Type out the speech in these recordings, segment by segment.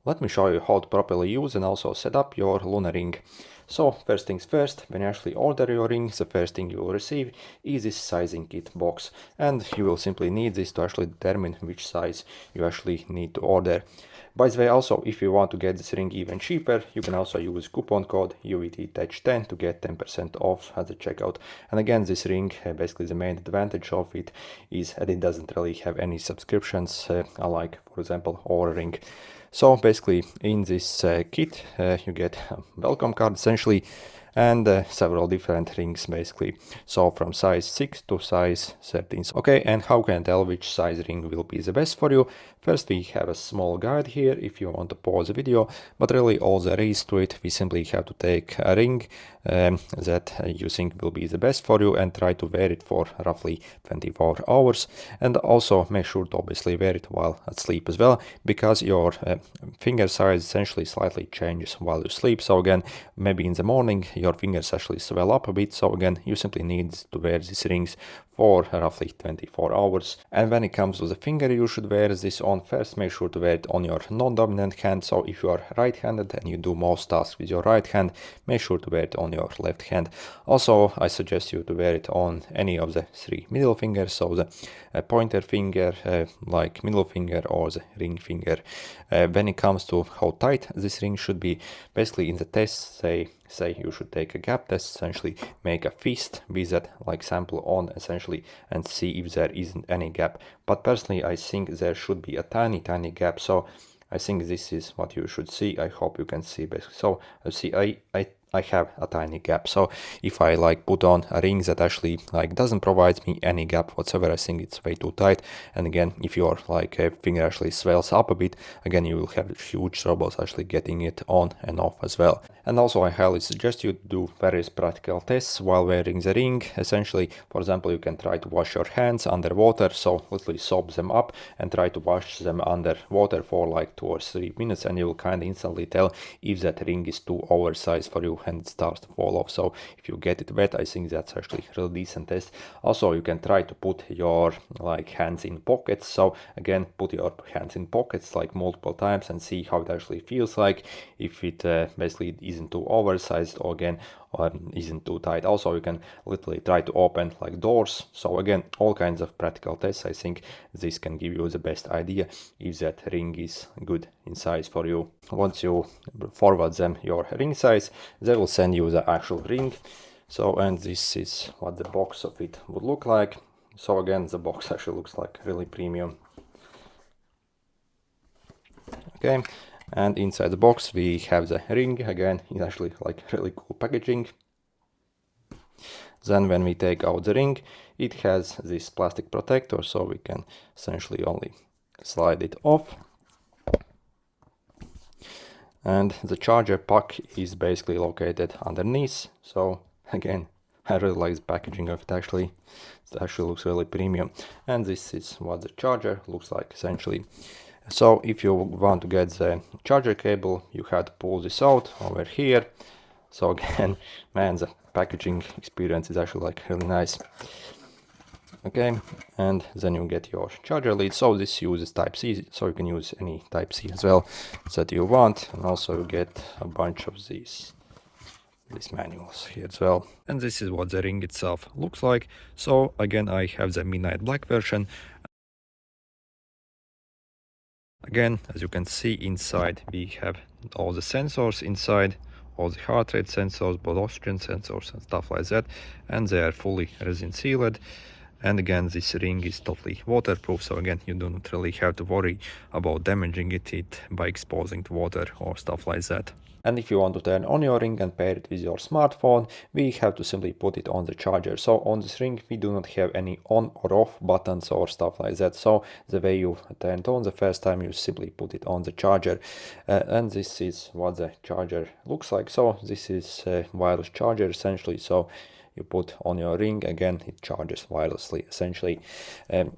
Let me show you how to properly use and also set up your Luna ring. So first things first, when you actually order your ring, the first thing you will receive is this sizing kit box, and you will simply need this to actually determine which size you actually need to order. By the way, also if you want to get this ring even cheaper, you can also use coupon code UVTTech10 to get 10% off at the checkout. And again, this ring, basically the main advantage of it is that it doesn't really have any subscriptions, unlike, for example, Oura ring. So basically in this kit you get a welcome card essentially, and several different rings basically, so from size 6 to size 13. Okay, and how can I tell which size ring will be the best for you? First, we have a small guide here if you want to pause the video, but really all there is to it, we simply have to take a ring that you think will be the best for you and try to wear it for roughly 24 hours, and also make sure to obviously wear it while at sleep as well, because your finger size essentially slightly changes while you sleep. So again, maybe in the morning your fingers actually swell up a bit, so again you simply need to wear these rings for roughly 24 hours. And when it comes to the finger you should wear this on, first make sure to wear it on your non-dominant hand. So if you are right-handed and you do most tasks with your right hand, make sure to wear it on your left hand. Also, I suggest you to wear it on any of the 3 middle fingers, so the pointer finger, like middle finger, or the ring finger. When it comes to how tight this ring should be, basically in the test, say you should take a gap test, essentially make a fist with that like sample on essentially and see if there isn't any gap. But personally I think there should be a tiny gap, so I think this is what you should see. I hope you can see basically. So see, I have a tiny gap, so if I like put on a ring that actually like doesn't provide me any gap whatsoever, I think it's way too tight. And again, if your like finger actually swells up a bit, again you will have huge troubles actually getting it on and off as well. And also I highly suggest you do various practical tests while wearing the ring. Essentially, for example, you can try to wash your hands under water, so literally soap them up and try to wash them under water for like 2 or 3 minutes, and you will kind of instantly tell if that ring is too oversized for you and it starts to fall off. So if you get it wet, I think that's actually a really decent test. Also, you can try to put your like hands in pockets. So again, put your hands in pockets like multiple times and see how it actually feels like, if it basically isn't too oversized or again isn't too tight. Also, you can literally try to open like doors. So again, all kinds of practical tests. I think this can give you the best idea if that ring is good in size for you. Once you forward them your ring size, they will send you the actual ring. So, and this is what the box of it would look like. So again, the box actually looks like really premium. Okay, and inside the box we have the ring. Again, it's actually like really cool packaging. Then when we take out the ring, it has this plastic protector, so we can essentially only slide it off. And the charger pack is basically located underneath. So again, I really like the packaging of it actually. It actually looks really premium. And this is what the charger looks like essentially. So if you want to get the charger cable, you have to pull this out over here. So again, man, the packaging experience is actually like really nice. Okay, and then you get your charger lead. So this uses Type-C, so you can use any Type-C as well that you want. And also you get a bunch of these manuals here as well. And this is what the ring itself looks like. So again, I have the midnight black version. Again, as you can see inside, we have all the sensors inside, all the heart rate sensors, blood oxygen sensors and stuff like that, and they are fully resin sealed. And again, this ring is totally waterproof, so again, you do not really have to worry about damaging it by exposing to water or stuff like that. And if you want to turn on your ring and pair it with your smartphone, we have to simply put it on the charger. So on this ring, we do not have any on or off buttons or stuff like that. So the way you turn it on the first time, you simply put it on the charger. And this is what the charger looks like. So this is a wireless charger essentially. So you put on your ring, again it charges wirelessly essentially.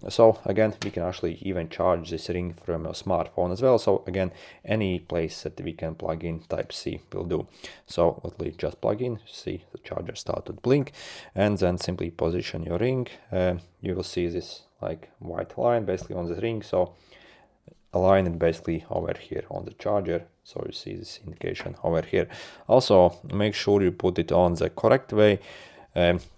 So again, we can actually even charge this ring from a smartphone as well. So again, any place that we can plug in Type-C will do. So literally just plug in, see the charger start to blink, and then simply position your ring. You will see this like white line basically on the ring. So align it basically over here on the charger. So you see this indication over here. Also make sure you put it on the correct way.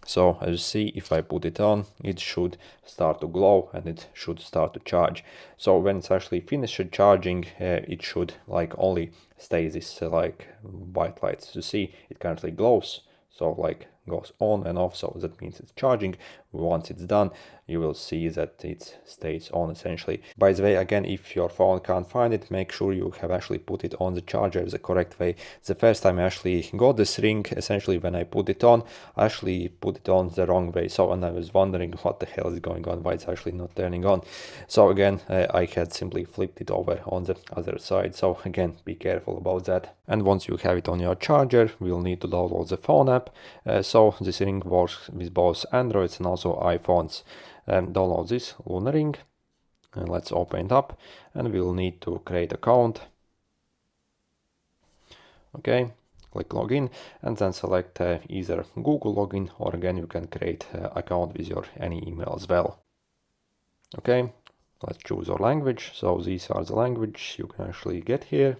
So as you see, if I put it on, it should start to glow and it should start to charge. So when it's actually finished charging, it should like only stay this like white light. So you see, it currently glows, so like goes on and off, so that means it's charging. Once it's done, you will see that it stays on essentially. By the way, again, if your phone can't find it, make sure you have actually put it on the charger the correct way. The first time I actually got this ring, essentially when I put it on, I actually put it on the wrong way. So, and I was wondering what the hell is going on, why it's actually not turning on. So again, I had simply flipped it over on the other side. So again, be careful about that. And once you have it on your charger, we'll need to download the phone app. So this ring works with both Androids and also iPhones. Download this Lunar ring, and let's open it up, and we'll need to create account. Okay, click login, and then select either Google login, or again you can create account with your any email as well. Okay, let's choose our language. So these are the language you can actually get here.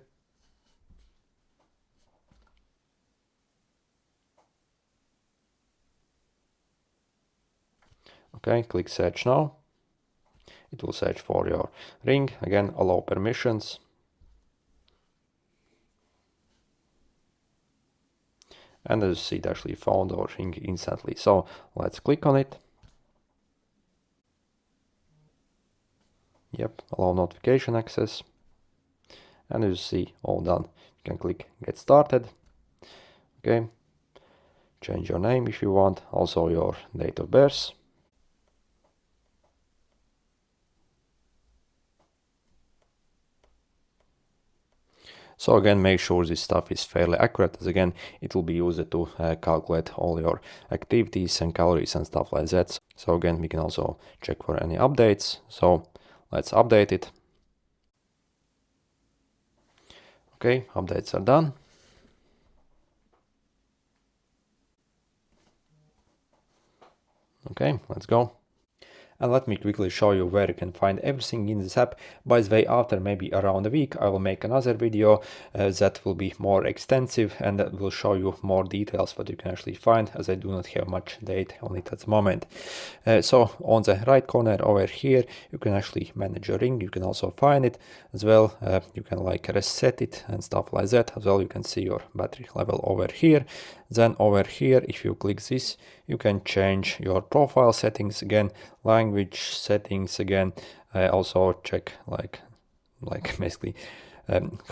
Okay, click search now. It will search for your ring. Again, allow permissions. And as you see, it actually found our ring instantly. So let's click on it. Yep, allow notification access. And as you see, all done. You can click get started. Okay, change your name if you want, also your date of birth. So again, make sure this stuff is fairly accurate, as again, it will be used to calculate all your activities and calories and stuff like that. So again, we can also check for any updates. So let's update it. Okay, updates are done. Okay, let's go. And let me quickly show you where you can find everything in this app. By the way, after maybe around a week, I will make another video that will be more extensive and that will show you more details what you can actually find, as I do not have much data on it at the moment. So on the right corner over here, you can actually manage your ring. You can also find it as well. You can like reset it and stuff like that. As well, you can see your battery level over here. Then over here, if you click this, you can change your profile settings again, language settings again, also check like basically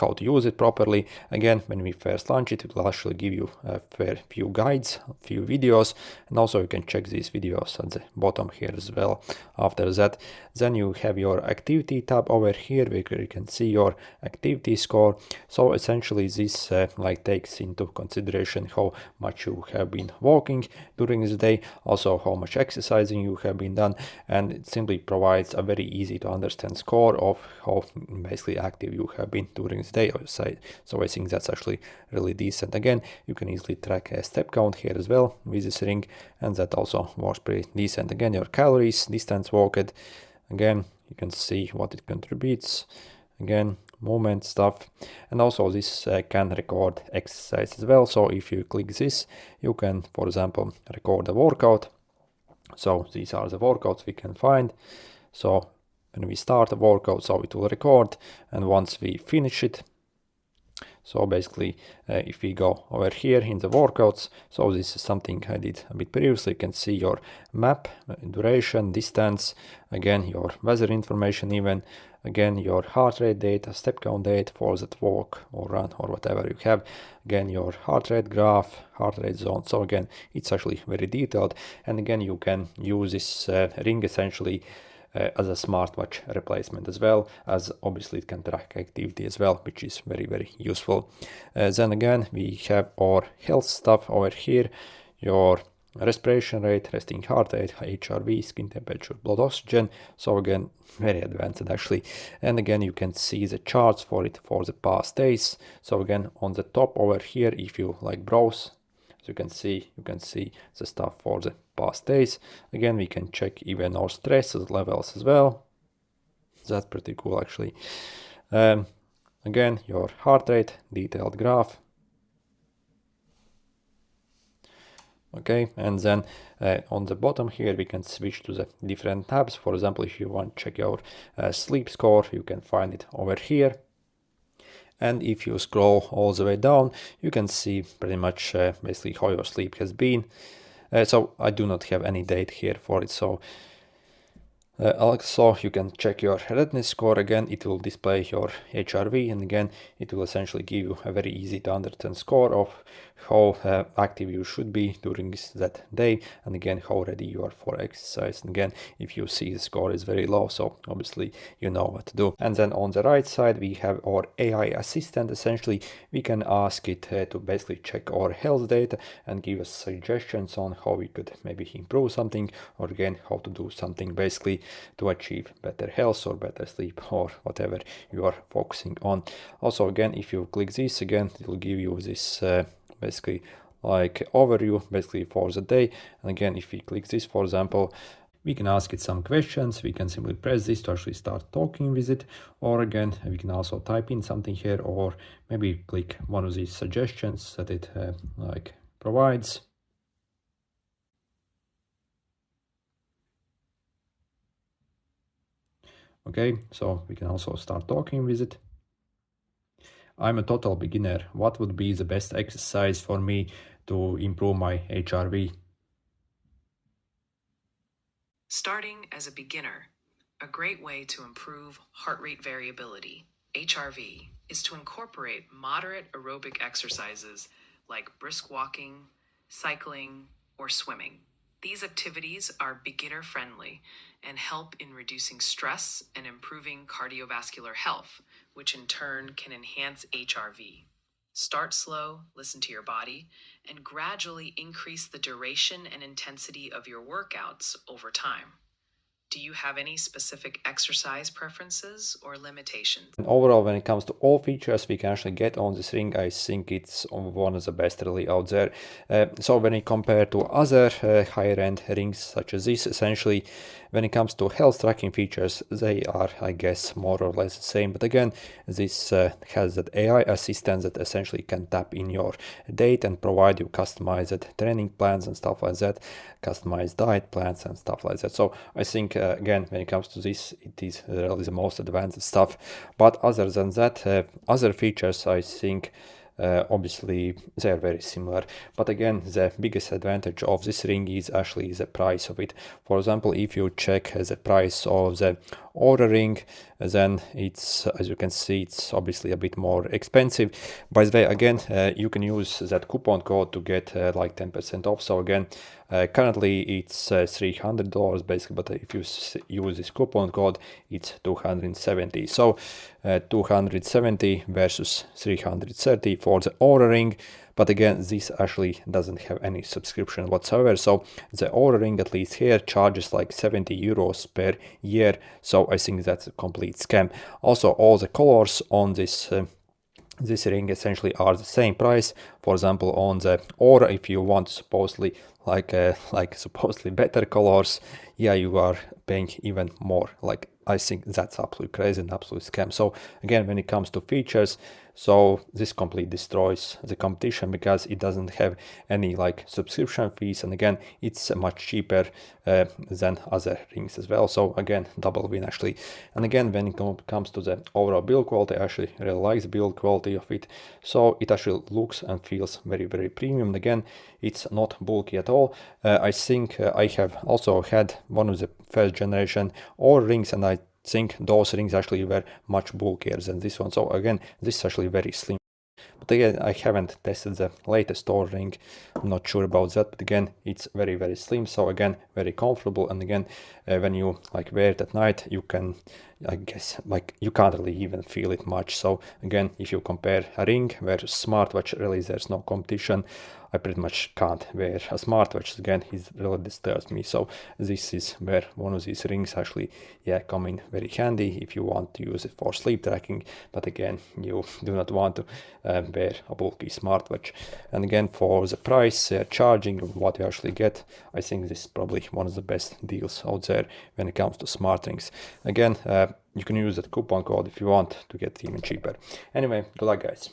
how to use it properly. Again, when we first launch it, it will actually give you a fair few guides, a few videos, and also you can check these videos at the bottom here as well. After that, then you have your activity tab over here where you can see your activity score. So essentially this like takes into consideration how much you have been walking during the day, also how much exercising you have been done, and it simply provides a very easy to understand score of how basically active you have been during the day. So I think that's actually really decent. Again, you can easily track a step count here as well with this ring, and that also works pretty decent. Again, your calories, distance walked, again you can see what it contributes, again movement stuff, and also this can record exercise as well. So if you click this, you can, for example, record a workout. So these are the workouts we can find. So when we start a workout, so it will record, and once we finish it, so basically if we go over here in the workouts, so this is something I did a bit previously. You can see your map, duration, distance, again your weather information, even again your heart rate data, step count data for that walk or run or whatever you have, again your heart rate graph, heart rate zone. So again, it's actually very detailed, and again you can use this ring essentially as a smartwatch replacement, as well as obviously it can track activity as well, which is very useful. Then again, we have our health stuff over here, your respiration rate, resting heart rate, HRV, skin temperature, blood oxygen. So again, very advanced actually. And again, you can see the charts for it for the past days. So again, on the top over here, if you like browse, you can see the stuff for the past days. Again, we can check even our stress levels as well. that's pretty cool actually. Again, your heart rate, detailed graph. Okay, and then on the bottom here we can switch to the different tabs. For example, if you want to check your sleep score, you can find it over here. And if you scroll all the way down, you can see pretty much basically how your sleep has been. So I do not have any date here for it, so also you can check your readiness score. Again, it will display your HRV, and again it will essentially give you a very easy to understand score of how active you should be during that day, and again how ready you are for exercise. And again, if you see the score is very low, so obviously you know what to do. And then on the right side we have our AI assistant. Essentially we can ask it to basically check our health data and give us suggestions on how we could maybe improve something, or again how to do something basically to achieve better health or better sleep or whatever you are focusing on. Also, again, if you click this, again it will give you this basically like overview basically for the day. And again, if we click this, for example, we can ask it some questions. We can simply press this to actually start talking with it, or again we can also type in something here, or maybe click one of these suggestions that it like provides. Okay, so we can also start talking with it. I'm a total beginner. What would be the best exercise for me to improve my HRV? Starting as a beginner, a great way to improve heart rate variability, HRV, is to incorporate moderate aerobic exercises like brisk walking, cycling, or swimming. These activities are beginner-friendly and help in reducing stress and improving cardiovascular health, which in turn can enhance HRV. Start slow, listen to your body, and gradually increase the duration and intensity of your workouts over time. Do you have any specific exercise preferences or limitations? And overall, when it comes to all features we can actually get on this ring, I think it's one of the best really out there. So when you compare to other higher end rings such as this, essentially when it comes to health tracking features, they are, I guess, more or less the same. But again, this has that AI assistant that essentially can tap in your data and provide you customized training plans and stuff like that, customized diet plans and stuff like that. So I think again, when it comes to this, it is really the most advanced stuff. But other than that, other features, I think obviously they are very similar. But again, the biggest advantage of this ring is actually the price of it. For example, if you check the price of the Oura ring, then it's, as you can see, it's obviously a bit more expensive. By the way, again, you can use that coupon code to get like 10% off. So again, currently it's $300 basically, but if you use this coupon code, it's $270. So 270 versus 330 for the Oura ring. But again, this actually doesn't have any subscription whatsoever. So the Oura ring, at least here, charges like 70 euros per year. So I think that's a complete scam. Also, all the colors on this ring essentially are the same price. For example, on the Oura, if you want supposedly like supposedly better colors, yeah, you are paying even more. Like, I think that's absolutely crazy and absolute scam. So again, when it comes to features, so this completely destroys the competition because it doesn't have any like subscription fees, and again, it's much cheaper than other rings as well. So again, double win actually. And again, when it comes to the overall build quality, I actually really like the build quality of it. So it actually looks and feels very, very premium. And again, it's not bulky at all. I think I have also had one of the first generation Oura rings, and I think those rings actually were much bulkier than this one. So again, this is actually very slim. But again, I haven't tested the latest Oura ring. I'm not sure about that. But again, it's very, very slim. So again, very comfortable. And again, when you like wear it at night, you can, I guess, like you can't really even feel it much. So again, if you compare a ring versus smartwatch, really there's no competition. I pretty much can't wear a smartwatch. Again, it really disturbs me. So this is where one of these rings actually, yeah, come in very handy if you want to use it for sleep tracking. But again, you do not want to wear a bulky smartwatch. And again, for the price charging, what you actually get, I think this is probably one of the best deals out there when it comes to smart rings. Again, You can use that coupon code if you want to get even cheaper. Anyway, good luck guys.